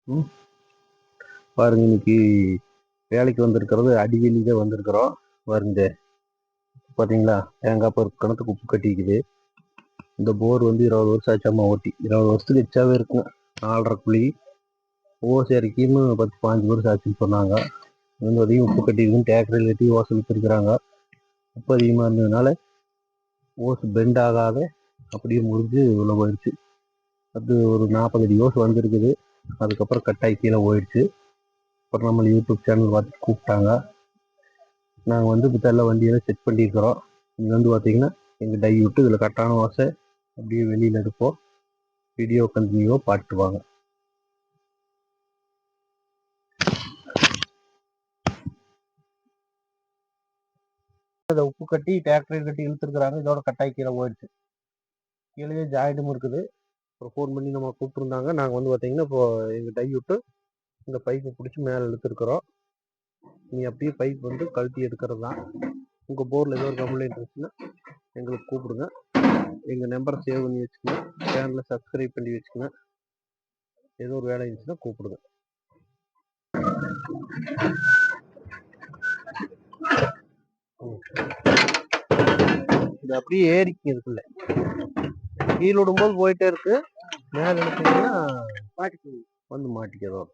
ம். பாருங்க இன்னைக்கு வேலைக்கு வந்திருக்கிறது அடிவெளியில தான் வந்திருக்கிறோம். பாருங்க பார்த்தீங்களா, தேங்காய் பருப்பு கணத்துக்கு உப்பு கட்டிக்குது. இந்த போர் வந்து 20 வருஷம் ஆச்சாம்மா ஓட்டி. 20 வருஷத்துக்கு எச்சாவே இருக்குங்க. 4.5 குழி ஓசை இறக்கின்னு 10, 15 வருஷம் ஆச்சுன்னு சொன்னாங்க. வந்து அதையும் உப்பு கட்டிக்குதுன்னு டிராக்டரில் கட்டி ஓசை விற்றுருக்குறாங்க. உப்பு அதிகமாக இருந்ததுனால ஓசு பெண்ட் ஆகாத அப்படியே முறிஞ்சு உள்ள போயிடுச்சு. அது ஒரு 40 அடி ஓசு வந்திருக்குது. அதுக்கப்புறம் கட்டாயி கீழே போயிடுச்சு. அப்புறம் நம்ம யூடியூப் சேனல் பார்த்துட்டு கூப்பிட்டாங்க. நாங்கள் வந்து இப்போ வண்டியெல்லாம் செட் பண்ணியிருக்கிறோம். இங்கே வந்து பார்த்தீங்கன்னா எங்கள் டை விட்டு இதில் கட்டான ஓசை அப்படியே வெளியில் எடுப்போம். வீடியோ கண்டினியூவாக பாட்டு வாங்க. இதை உப்பு கட்டி டிராக்டர் கட்டி இழுத்துருக்குறாங்க. இதோட கட்டாய் கீழே போயிடுச்சு. கீழே ஜாயிண்டும் இருக்குது. அப்புறம் ஃபோன் பண்ணி நம்ம கூப்பிட்டுருந்தாங்க. நாங்கள் வந்து பார்த்தீங்கன்னா இப்போ எங்கள் டை விட்டு இந்த பைப்பை பிடிச்சி மேலே இழுத்துருக்குறோம். நீ அப்படியே பைப் வந்து கழட்டி எடுக்கிறது தான். உங்கள் போரில் ஏதோ ஒரு கம்ப்ளைண்ட் இருந்துச்சுன்னா எங்களுக்கு கூப்பிடுங்க. எங்கள் நம்பரை சேவ் பண்ணி வச்சுக்கோங்க. சேனலை சப்ஸ்கிரைப் பண்ணி வச்சுக்கோங்க. ஏதோ ஒரு வேலை இருந்துச்சுன்னா கூப்பிடுங்க. இது அப்படியே ஏறிக்குங்க. இதுக்குள்ள கீழே விடும்போது போயிட்டே இருக்கு. மேலே எடுத்தீங்கன்னா வந்து மாட்டிக்கிறோம்.